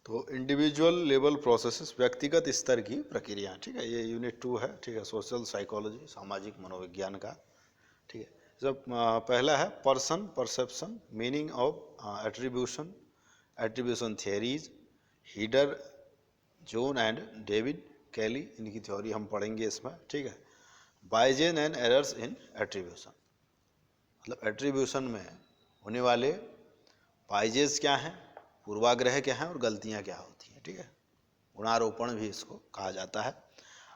तो individual level processes, व्यक्तिगत स्तर की प्रक्रिया, ठीक है, ये यूनिट 2 है, ठीक है, सोशल साइकोलॉजी, सामाजिक मनोविज्ञान का, ठीक है। जब पहला है person perception, meaning of attribution, attribution theories, Heider, John and David Kelley, इनकी थ्योरी हम पढ़ेंगे इसमें, ठीक है। Biases and errors in attribution, मतलब एट्रीब्यूशन में होने वाले बाइजेस क्या हैं, पूर्वाग्रह क्या हैं और गलतियां क्या होती हैं, ठीक है। गुणारोपण भी इसको कहा जाता है।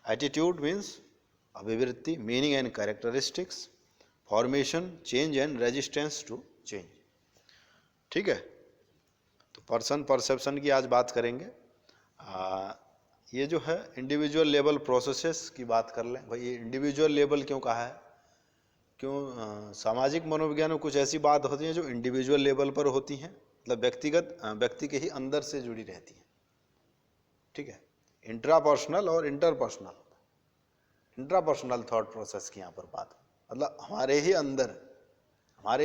एटीट्यूड मीन्स अभिवृत्ति, meaning and characteristics, formation, change and resistance to change, ठीक है। तो पर्सन परसेप्शन की आज बात करेंगे। ये जो है इंडिविजुअल लेवल प्रोसेसेस की बात कर लें। भाई ये इंडिविजुअल लेवल क्यों कहा है, क्यों सामाजिक मनोविज्ञान में कुछ ऐसी बात होती हैं जो इंडिविजुअल लेवल पर होती हैं, मतलब व्यक्ति के ही अंदर से जुड़ी रहती हैं, ठीक है। इंट्रापर्सनल और इंटरपर्सनल, इंट्रापर्सनल थॉट प्रोसेस की यहाँ पर बात, मतलब हमारे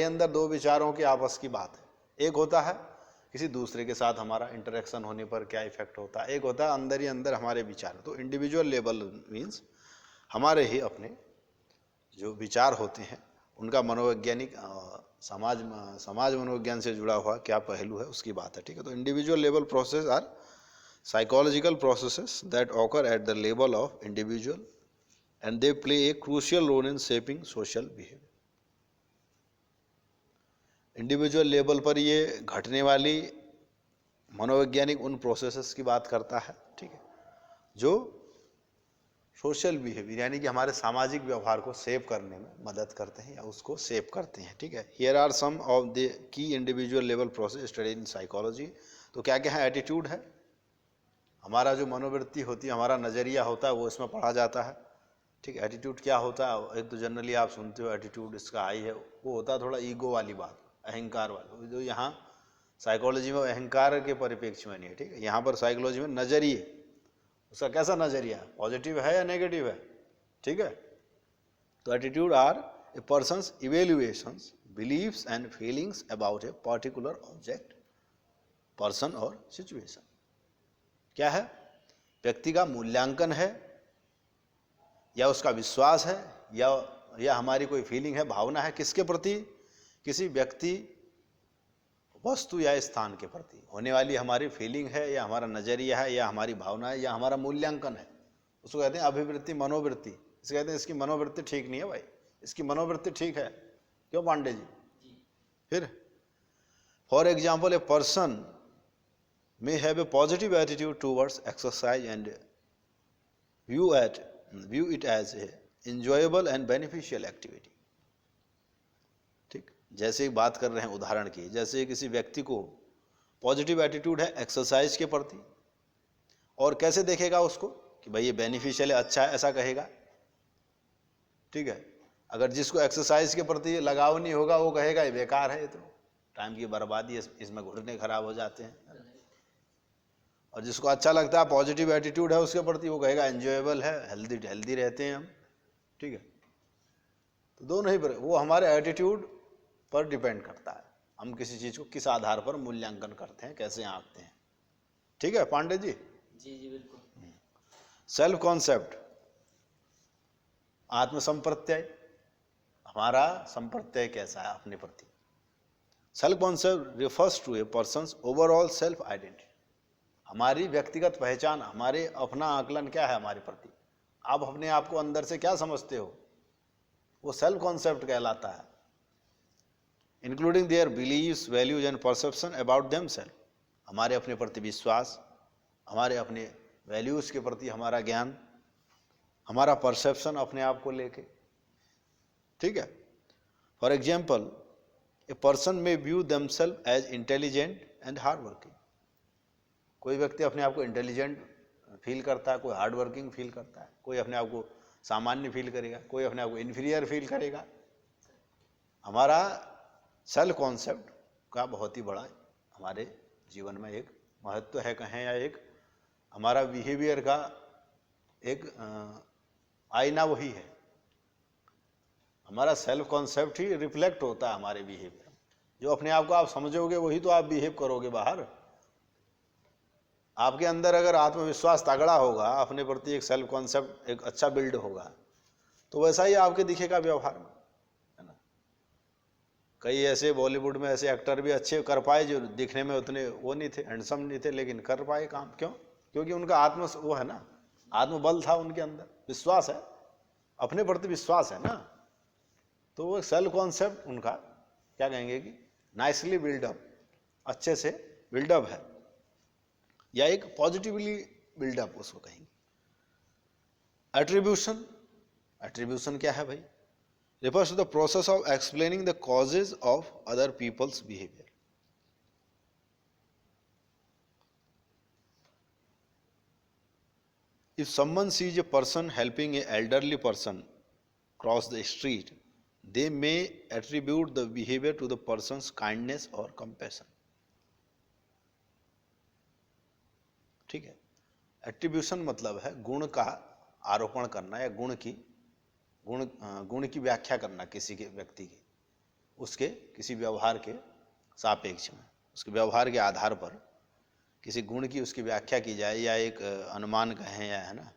अंदर दो विचारों की आपस की बात है। एक होता है किसी दूसरे के साथ हमारा इंटरेक्शन होने पर क्या इफेक्ट होता है, एक होता है अंदर ही अंदर हमारे विचार। तो इंडिविजुअल लेवल मीन्स हमारे ही अपने जो विचार होते हैं उनका मनोवैज्ञानिक समाज मनोविज्ञान से जुड़ा हुआ क्या पहलू है उसकी बात है, ठीक है। तो individual level process are psychological processes that occur at the level of individual and they play a crucial role in shaping social behaviour. Individual level पर ये घटने वाली मनोवैज्ञानिक उन प्रोसेसेस की बात करता है, ठीक है, जो सोशल बिहेवियर यानी कि हमारे सामाजिक व्यवहार को सेव करने में मदद करते हैं या उसको सेव करते हैं, ठीक है। Here are some of the key individual level process study in psychology. तो क्या क्या है, एटीट्यूड है, हमारा जो मनोवृत्ति होती है, हमारा नज़रिया होता है, वो इसमें पढ़ा जाता है, ठीक है। एटीट्यूड क्या होता है, एक तो जनरली आप सुनते हो एटीट्यूड इसका हाई है, वो होता है थोड़ा ईगो वाली बात, अहंकार वाली, जो यहाँ साइकोलॉजी में अहंकार के परिप्रेक्ष्य में नहीं है, ठीक है। यहाँ पर साइकोलॉजी में नज़रिए, उसका कैसा नज़रिया है, पॉजिटिव है या नेगेटिव है, ठीक है। तो attitude are a person's evaluations, beliefs and feelings about a particular object, person और सिचुएशन। क्या है, व्यक्ति का मूल्यांकन है या उसका विश्वास है या हमारी कोई फीलिंग है, भावना है, किसके प्रति, किसी व्यक्ति, वस्तु या स्थान के प्रति होने वाली हमारी फीलिंग है या हमारा नज़रिया है या हमारी भावना है या हमारा मूल्यांकन है, उसको कहते हैं अभिवृत्ति, मनोवृत्ति। इसे कहते हैं इसकी मनोवृत्ति ठीक नहीं है भाई, इसकी मनोवृत्ति ठीक है, क्यों पांडे जी? फिर for example a person may have a positive attitude towards exercise and view it as a enjoyable and beneficial activity, ठीक। जैसे बात कर रहे हैं उदाहरण की, जैसे किसी व्यक्ति को पॉजिटिव एटीट्यूड है एक्सरसाइज के प्रति, और कैसे देखेगा उसको कि भाई ये बेनिफिशियल है, अच्छा है, ऐसा कहेगा, ठीक है। अगर जिसको एक्सरसाइज के प्रति लगाव नहीं होगा वो कहेगा ये बेकार है, ये तो टाइम की बर्बादी है, इसमें घुटने खराब हो जाते हैं। और जिसको अच्छा लगता है, पॉजिटिव एटीट्यूड है उसके प्रति, वो कहेगा एंजॉयबल है, हेल्दी रहते हैं हम, ठीक है। तो दोनों ही वो हमारे एटीट्यूड पर डिपेंड करता है, हम किसी चीज़ को किस आधार पर मूल्यांकन करते हैं, कैसे आंकते हैं, ठीक है पांडे जी? जी बिल्कुल। सेल्फ कॉन्सेप्ट, आत्मसंप्रत्यय, हमारा संप्रत्यय कैसा है अपने प्रति। Self concept refers to a person's overall self identity, हमारी व्यक्तिगत पहचान, हमारे अपना आकलन क्या है हमारे प्रति, आप अपने आप को अंदर से क्या समझते हो, वो सेल्फ कॉन्सेप्ट कहलाता है। Including their beliefs, values and perception about themselves, हमारे अपने प्रति विश्वास, हमारे अपने वैल्यूज के प्रति हमारा ज्ञान, हमारा परसेप्शन अपने आप को लेके, ठीक है। For example a person may view themselves as intelligent and hard working, कोई व्यक्ति अपने आप को इंटेलिजेंट फील करता है, कोई हार्ड वर्किंग फील करता है, कोई अपने आप को सामान्य फील करेगा, कोई अपने आप को इन्फीरियर फील करेगा। हमारा सेल्फ कॉन्सेप्ट का बहुत ही बड़ा हमारे जीवन में एक महत्व है कहें, या एक हमारा बिहेवियर का एक आईना वही है। हमारा सेल्फ कॉन्सेप्ट ही रिफ्लेक्ट होता है हमारे बिहेवियर, जो अपने आप को आप समझोगे वही तो आप बिहेव करोगे बाहर। आपके अंदर अगर आत्मविश्वास तगड़ा होगा, अपने प्रति एक सेल्फ कॉन्सेप्ट एक अच्छा बिल्ड होगा, तो वैसा ही आपके दिखेगा व्यवहार में, है ना। कई ऐसे बॉलीवुड में ऐसे एक्टर भी अच्छे कर पाए जो दिखने में उतने वो नहीं थे, हैंडसम नहीं थे, लेकिन कर पाए काम। क्यों? क्योंकि उनका वो है ना, आत्मबल था उनके अंदर, विश्वास है, अपने प्रति विश्वास है ना। तो वो सेल्फ कॉन्सेप्ट उनका क्या कहेंगे कि नाइसली बिल्डअप, अच्छे से बिल्डअप है, या एक पॉजिटिवली बिल्डअप उसको कहेंगे। एट्रीब्यूशन, एट्रीब्यूशन क्या है भाई? refers to the process of explaining the causes of other people's behavior. If someone sees a person helping an elderly person cross the street, they may attribute the behavior to the person's kindness or compassion. ठीक है। Attribution मतलब है गुण का आरोपण करना, या गुण की व्याख्या करना किसी के व्यक्ति की, उसके किसी व्यवहार के सापेक्ष में, उसके व्यवहार के आधार पर किसी गुण की उसकी व्याख्या की जाए, या एक अनुमान कहें, या है ना,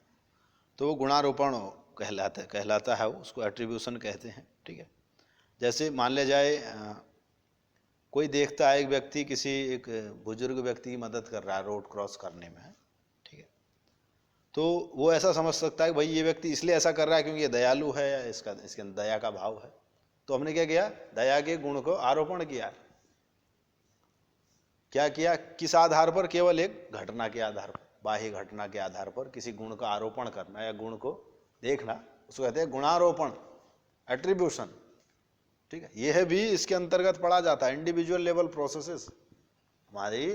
तो वो गुणारोपण कहलाता है, उसको एट्रीब्यूशन कहते हैं। ठीक है। जैसे मान लिया जाए कोई देखता है एक व्यक्ति किसी एक बुजुर्ग व्यक्ति की मदद कर रहा है रोड क्रॉस करने में, ठीक है, तो वो ऐसा समझ सकता है कि भाई ये व्यक्ति इसलिए ऐसा कर रहा है क्योंकि ये दयालु है, या इसके अंदर दया का भाव है। तो हमने क्या किया? दया के गुण को आरोपण किया। क्या किया? किस आधार पर? केवल एक घटना के आधार पर, बाह्य घटना के आधार पर किसी गुण का आरोपण करना या गुण को देखना, उसको कहते हैं गुणारोपण, एट्रीब्यूशन। ठीक है। यह भी इसके अंतर्गत पढ़ा जाता है। इंडिविजुअल लेवल प्रोसेसेस, हमारी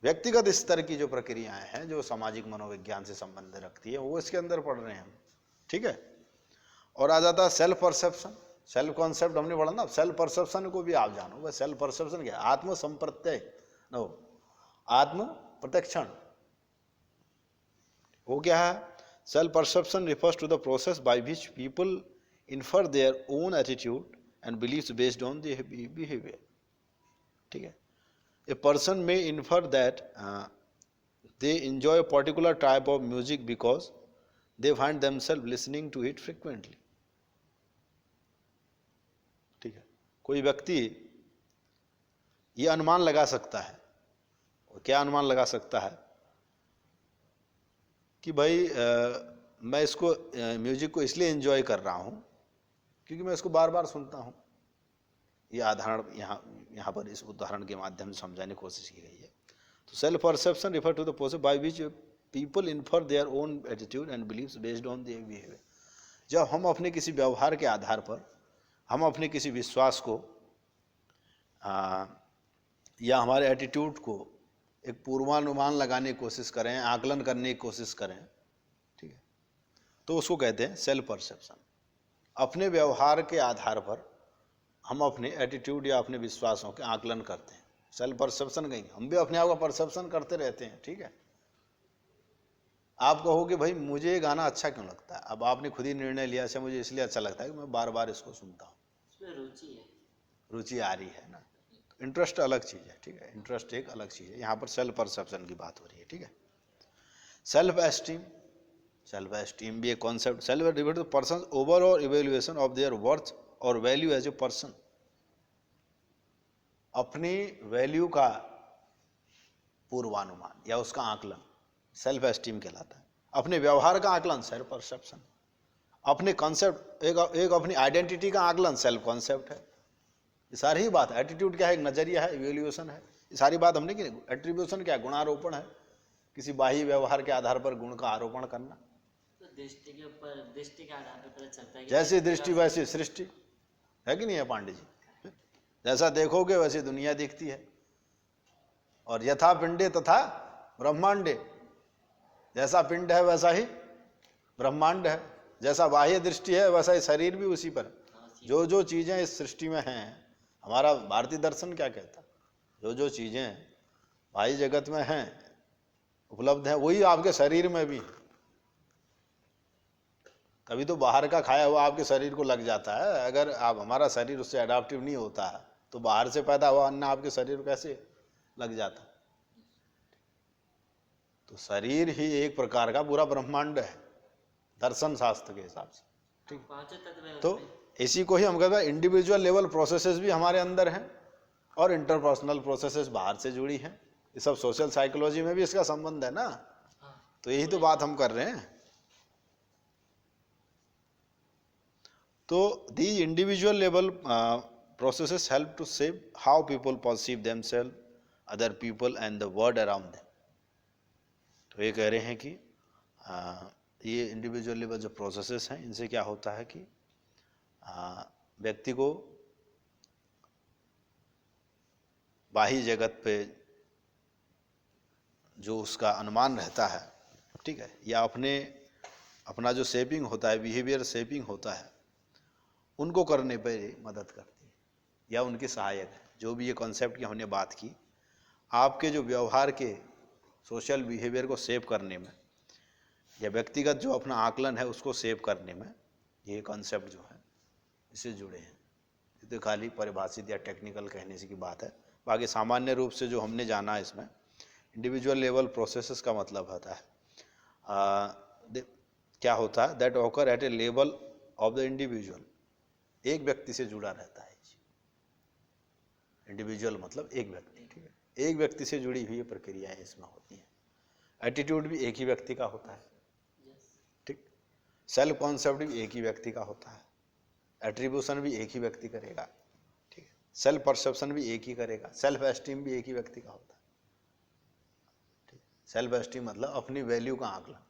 व्यक्तिगत स्तर की जो प्रक्रियाएं हैं जो सामाजिक मनोविज्ञान से संबंध रखती है, वो इसके अंदर पढ़ रहे हैं हम। ठीक है। और आ जाता है सेल्फ परसेप्शन, सेल्फ कॉन्सेप्ट हमने पढ़ा ना। सेल्फ परसेप्शन को भी आप जानो, वह सेल्फ परसेप्शन क्या है? आत्म संप्रत्यय, नो, आत्म प्रत्यक्षण। वो क्या है? Self perception refers to the process by which people infer their own attitude and beliefs based on their behaviour. ठीक है। A person may infer that they enjoy a particular type of music because they find themselves listening to it frequently. ठीक है। कोई व्यक्ति ये अनुमान लगा सकता है, और क्या अनुमान लगा सकता है कि भाई मैं इसको म्यूजिक को इसलिए एंजॉय कर रहा हूँ क्योंकि मैं इसको बार बार सुनता हूँ। ये आधारण यहाँ पर इस उदाहरण के माध्यम से समझाने की कोशिश की गई है। तो self perception refer to the process by which people infer their own attitude and beliefs based on their behaviour. जब हम अपने किसी व्यवहार के आधार पर, हम अपने किसी विश्वास को या हमारे एटीट्यूड को एक पूर्वानुमान लगाने की कोशिश करें, आकलन करने की कोशिश करें, ठीक है, तो उसको कहते हैं सेल्फ परसेप्शन। अपने व्यवहार के आधार पर हम अपने एटीट्यूड या अपने विश्वासों के आकलन करते हैं, सेल्फ परसेप्शन कहेंगे। हम भी अपने आप का परसेप्शन करते रहते हैं। ठीक है। आप कहोगे भाई मुझे ये गाना अच्छा क्यों लगता है, अब आपने खुद ही निर्णय लिया से मुझे इसलिए अच्छा लगता है कि मैं बार बार इसको सुनता हूँ, इसमें रुचि है, रुचि आ रही है ना। इंटरेस्ट अलग चीज़ है। ठीक है। इंटरेस्ट एक अलग चीज़ है। यहाँ पर सेल्फ परसेप्शन की बात हो रही है। ठीक है। सेल्फ एस्टीम, सेल्फ एस्टीम भी एक concept. Self refer to person overall evaluation of their worth और वैल्यू एज ए पर्सन। अपनी वैल्यू का पूर्वानुमान या उसका आकलन सेल्फ एस्टीम कहलाता है। अपने व्यवहार का आकलन सेल्फ परसेप्शन। अपने कॉन्सेप्ट एक अपनी आइडेंटिटी का आकलन सेल्फ कॉन्सेप्ट है। ये सारी ही बात है। एटीट्यूड क्या है? एक नजरिया है, इवेल्युएशन है। ये सारी बात हमने की। एट्रीब्यूशन क्या है? गुणारोपण है, किसी बाह्य व्यवहार के आधार पर गुण का आरोपण करना। तो दृष्टि के ऊपर, दृष्टि के आधार पर पता चलता है कि जैसी दृष्टि वैसी सृष्टि, है कि नहीं है पांडे जी? जैसा देखोगे वैसी दुनिया दिखती है। और यथा पिंडे तथा ब्रह्मांडे, जैसा पिंड है वैसा ही ब्रह्मांड है। जैसा बाह्य दृष्टि है वैसा ही शरीर भी उसी पर। जो जो चीजें इस सृष्टि में हैं, हमारा भारतीय दर्शन क्या कहता है, जो जो चीजें बाह्य जगत में हैं, उपलब्ध हैं, वही आपके शरीर में भी है। तभी तो बाहर का खाया हुआ आपके शरीर को लग जाता है। अगर आप, हमारा शरीर उससे अडाप्टिव नहीं होता है, तो बाहर से पैदा हुआ अन्न आपके शरीर को कैसे लग जाता? तो शरीर ही एक प्रकार का पूरा ब्रह्मांड है दर्शन शास्त्र के हिसाब से, ठीक। पांचों तत्व है तो उसमें। इसी को ही हम कहते हैं इंडिविजुअल लेवल प्रोसेसेस भी हमारे अंदर हैं और इंटरपर्सनल प्रोसेसेस बाहर से जुड़ी हैं। ये सब सोशल साइकोलॉजी में भी इसका संबंध है ना। हाँ, तो यही तो बात हम कर रहे हैं। तो the individual level processes help to shape how people perceive themselves, other people and the world around them. तो ये कह रहे हैं कि ये इंडिविजुअल लेवल जो प्रोसेसेस हैं इनसे क्या होता है कि व्यक्ति को बाह्य जगत पे जो उसका अनुमान रहता है, ठीक है, या अपना जो शेपिंग होता है, बिहेवियर शेपिंग होता है, उनको करने पे मदद करती है या उनके सहायक है। जो भी ये कॉन्सेप्ट की हमने बात की, आपके जो व्यवहार के सोशल बिहेवियर को सेव करने में या व्यक्तिगत जो अपना आकलन है उसको सेव करने में ये कॉन्सेप्ट जो है इससे जुड़े हैं। ये तो खाली परिभाषित या टेक्निकल कहने से की बात है। बाकी सामान्य रूप से जो हमने जाना है इसमें इंडिविजुअल लेवल प्रोसेसेस का मतलब होता है क्या होता है, that occur eight A level of the individual, एक व्यक्ति से जुड़ा रहता है। इंडिविजुअल मतलब एक व्यक्ति, ठीक है, एक व्यक्ति से जुड़ी हुई प्रक्रियाएं इसमें होती हैं। एटीट्यूड भी एक ही व्यक्ति का होता है, ठीक। सेल्फ कॉन्सेप्ट भी एक ही व्यक्ति का होता है। एट्रीब्यूशन भी एक ही व्यक्ति करेगा, ठीक है। सेल्फ परसेप्शन भी एक ही करेगा। सेल्फ एस्टीम भी एक ही व्यक्ति का होता है, ठीक। सेल्फ एस्टीम मतलब अपनी वैल्यू का आकलन।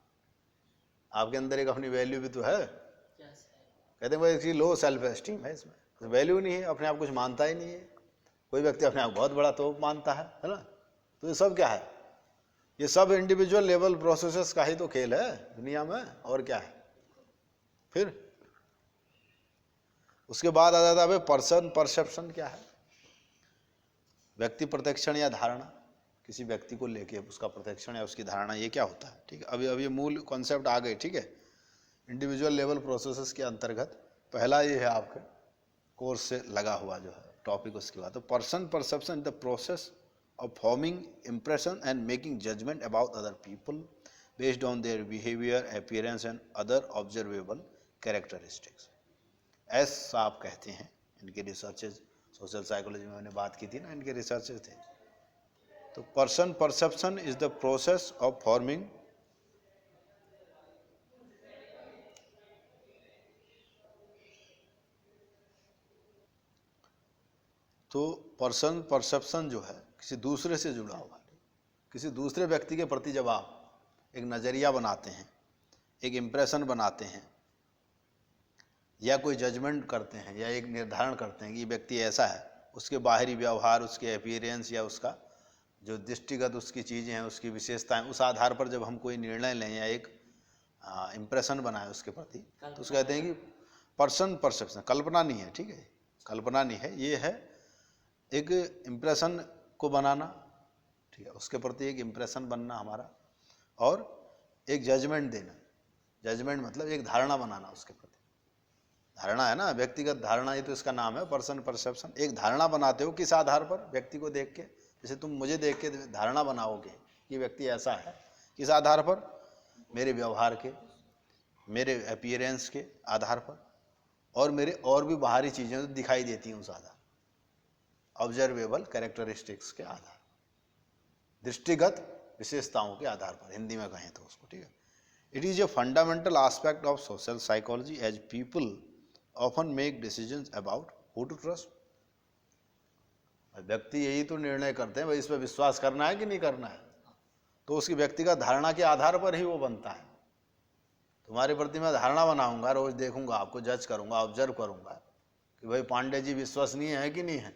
आपके अंदर एक अपनी वैल्यू भी तो है। कहते हैं भाई इसकी लो सेल्फ एस्टीम है, इसमें वैल्यू नहीं है, अपने आप कुछ मानता ही नहीं है। कोई व्यक्ति अपने आप बहुत बड़ा तो मानता है ना। तो ये सब क्या है, ये सब इंडिविजुअल लेवल प्रोसेसेस का ही तो खेल है दुनिया में, और क्या है। फिर उसके बाद आ जाता है पर्सन परसेप्शन। क्या है, व्यक्ति प्रत्यक्षण या धारणा, किसी व्यक्ति को लेके उसका प्रत्यक्षण या उसकी धारणा, ये क्या होता है, ठीक है। अभी मूल कॉन्सेप्ट आ गए, ठीक है। इंडिविजुअल लेवल प्रोसेसेस के अंतर्गत पहला ये है आपके कोर्स से लगा हुआ जो है टॉपिक, उसके बाद तो person perception, the process of forming impression and making judgement about other people based on their behaviour, appearance and other observable characteristics. ऐसा आप कहते हैं, इनके रिसर्चेज सोशल साइकोलॉजी में मैंने बात की थी ना, इनके रिसर्चेज थे। तो person perception is the process of forming तो पर्सन परसेप्शन जो है किसी दूसरे से जुड़ा हुआ, किसी दूसरे व्यक्ति के प्रति जब आप एक नज़रिया बनाते हैं, एक इम्प्रेशन बनाते हैं, या कोई जजमेंट करते हैं, या एक निर्धारण करते हैं कि ये व्यक्ति ऐसा है, उसके बाहरी व्यवहार, उसके अपीयरेंस या उसका जो दृष्टिगत उसकी चीज़ें हैं, उसकी विशेषताएं, उस आधार पर जब हम कोई निर्णय लें या एक इम्प्रेशन बनाए उसके प्रति, तो उसको कहते हैं कि पर्सन परसेप्शन। कल्पना नहीं है, ठीक है, कल्पना नहीं है, ये है एक इम्प्रेशन को बनाना, ठीक है, उसके प्रति एक इम्प्रेशन बनना हमारा, और एक जजमेंट देना। जजमेंट मतलब एक धारणा बनाना उसके प्रति। धारणा है ना, व्यक्तिगत धारणा, ही तो इसका नाम है पर्सन परसेप्शन। एक धारणा बनाते हो किस आधार पर, व्यक्ति को देख के। जैसे तुम मुझे देख के धारणा बनाओगे कि व्यक्ति ऐसा है, किस आधार पर, मेरे व्यवहार के, मेरे अपीयरेंस के आधार पर, और मेरे और भी बाहरी चीज़ें तो दिखाई देती हैं उस आधार, ऑब्जर्वेबल कैरेक्टरिस्टिक्स के आधार, दृष्टिगत विशेषताओं के आधार पर, हिंदी में कहें तो उसको, ठीक है। It is a fundamental aspect of social psychology as people often make decisions about who to trust. व्यक्ति यही तो निर्णय करते हैं भाई इस पर विश्वास करना है कि नहीं करना है, तो उसकी व्यक्तिगत धारणा के आधार पर ही वो बनता है। तुम्हारे प्रति मैं धारणा बनाऊंगा, रोज देखूंगा, आपको जज करूंगा, ऑब्जर्व करूंगा कि भाई पांडे जी विश्वसनीय है कि नहीं है,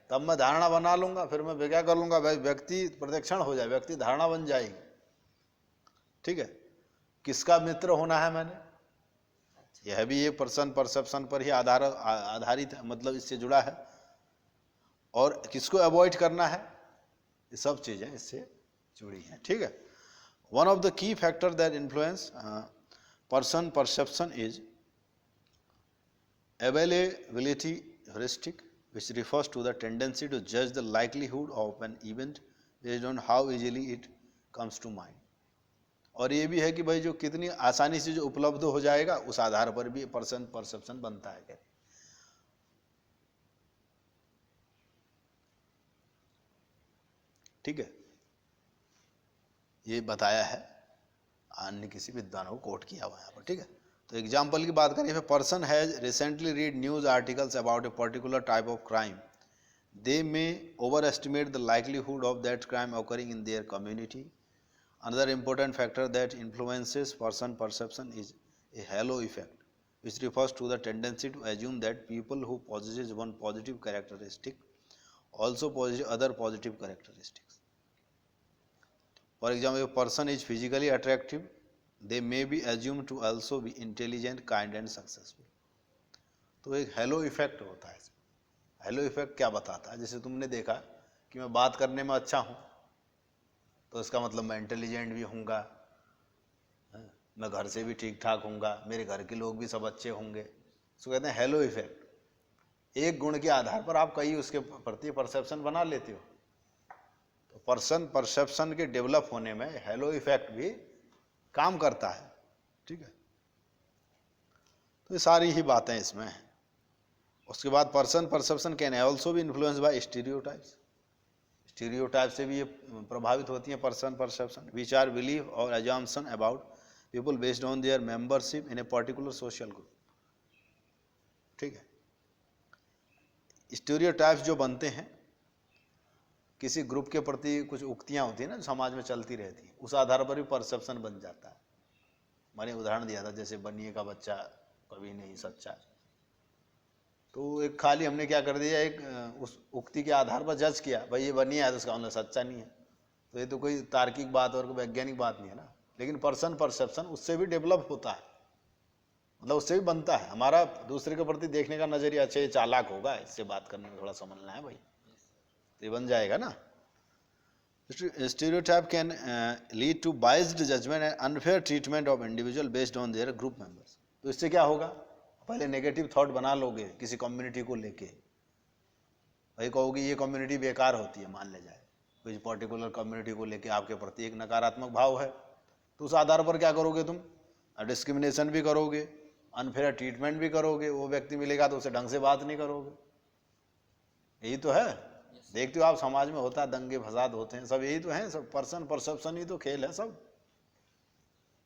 तब मैं धारणा बना लूंगा। फिर मैं क्या कर लूंगा, भाई व्यक्ति प्रत्यक्षण हो जाए, व्यक्ति धारणा बन जाएगी, ठीक है। किसका मित्र होना है मैंने, यह भी ये पर्सन परसेप्शन पर ही आधारित है, मतलब इससे जुड़ा है। और किसको अवॉइड करना है, ये सब चीजें इससे जुड़ी हैं, ठीक है। वन ऑफ द की factor that influence person perception is availability heuristic, which refers to the tendency to judge the likelihood of an event based on how easily it comes to mind. और ये भी है कि भाई जो कितनी आसानी से जो उपलब्ध हो जाएगा उस आधार पर भी पर्सन परसेप्शन बनता है। ठीक है, ये बताया है, अन्य किसी विद्वानों को कोट किया हुआ है यहाँ पर। ठीक है, तो एग्जाम्पल की बात करें, person has recently read news articles about a particular type of crime, they may over estimate the likelihood of that crime occurring in their community. Another important factor that influences person perception is a halo effect, which refers to the tendency to assume that people who possess one positive characteristic also possess other positive characteristics. For example, if a person is physically attractive, they may be assumed to also be intelligent, kind and successful. तो एक hello effect होता है। Hello effect क्या बताता है? जैसे तुमने देखा कि मैं बात करने में अच्छा हूँ तो इसका मतलब मैं इंटेलिजेंट भी होऊंगा, मैं घर से भी ठीक ठाक होऊंगा, मेरे घर के लोग भी सब अच्छे होंगे। इसको कहते हैं हेलो इफेक्ट। एक गुण के आधार पर आप कई उसके प्रति परसेप्शन बना लेते हो। तो पर्सन परसेप्शन के डेवलप होने में हेलो इफेक्ट भी काम करता है। ठीक है, तो ये सारी ही बातें इसमें हैं। उसके बाद पर्सन परसेप्शन कैन ऑल्सो भी इन्फ्लुएंस बाय स्टीरियोटाइप्स। स्टीरियोटाइप से भी ये प्रभावित होती हैं person perception, which are believe और assumption about people based on their membership in a particular social group. ठीक है, स्टीरियोटाइप्स जो बनते हैं किसी ग्रुप के प्रति, कुछ उक्तियां होती हैं ना समाज में चलती रहती हैं, उस आधार पर भी परसेप्शन बन जाता है। मैंने उदाहरण दिया था, जैसे बनिए का बच्चा कभी नहीं सच्चा, तो एक खाली हमने क्या कर दिया, एक उस उक्ति के आधार पर जज किया, भाई ये बनिया है तो उसका मतलब सच्चा नहीं है। तो ये तो कोई तार्किक बात और वैज्ञानिक बात नहीं है ना। लेकिन पर्सन परसेप्शन उससे भी डेवलप होता है, मतलब उससे भी बनता है। हमारा दूसरे के प्रति देखने का नजरिया, अच्छा ये चालाक होगा, इससे बात करने में थोड़ा समझना है भाई, तो ये बन जाएगा ना। Stereotype can lead to biased judgement and unfair treatment of individual based on their group members. तो इससे क्या होगा, पहले नेगेटिव थॉट बना लोगे किसी कम्युनिटी को लेके, भाई कहोगे ये कम्युनिटी बेकार होती है, मान ले जाए कोई पर्टिकुलर कम्युनिटी को लेके आपके प्रति एक नकारात्मक भाव है, तो उस आधार पर क्या करोगे तुम, डिस्क्रिमिनेशन भी करोगे, अनफेयर ट्रीटमेंट भी करोगे। वो व्यक्ति मिलेगा तो उससे ढंग से बात नहीं करोगे। यही तो है, देखते हो आप समाज में होता है, दंगे फसाद होते हैं, सब यही तो है, सब पर्सन परसेप्शन ही तो खेल है सब।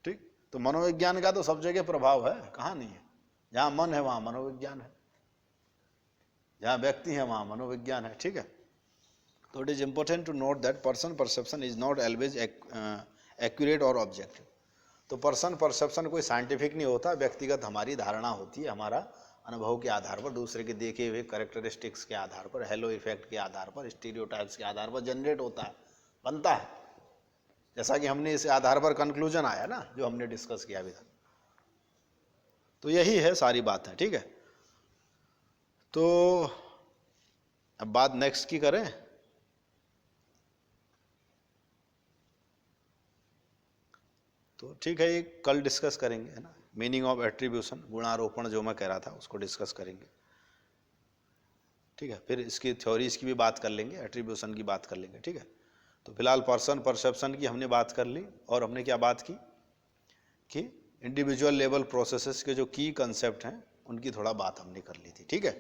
ठीक, तो मनोविज्ञान का तो सब जगह प्रभाव है, कहाँ नहीं है। जहाँ मन है वहाँ मनोविज्ञान है, जहाँ व्यक्ति है वहाँ मनोविज्ञान है। ठीक है, तो it is important to note that person perception is not always accurate और ऑब्जेक्टिव। तो पर्सन परसेप्शन कोई साइंटिफिक नहीं होता, व्यक्तिगत हमारी धारणा होती है, हमारा अनुभव के आधार पर, दूसरे के देखे हुए कैरेक्टरिस्टिक्स के आधार पर, हेलो इफेक्ट के आधार पर, स्टीरियोटाइप्स के आधार पर जनरेट होता है, बनता है। जैसा कि हमने इस आधार पर कंक्लूजन आया ना, जो हमने डिस्कस किया अभी तक। तो यही है सारी बात है। ठीक है, तो अब बात नेक्स्ट की करें। तो ठीक है, ये कल डिस्कस करेंगे, है ना। मीनिंग ऑफ एट्रीब्यूशन, गुणारोपण जो मैं कह रहा था उसको डिस्कस करेंगे। ठीक है, फिर इसकी थ्योरीज की भी बात कर लेंगे, एट्रीब्यूशन की बात कर लेंगे। ठीक है, तो फिलहाल पर्सन परसेप्शन की हमने बात कर ली, और हमने क्या बात की कि इंडिविजुअल लेवल प्रोसेसेस के जो की कंसेप्ट हैं उनकी थोड़ा बात हमने कर ली थी। ठीक है।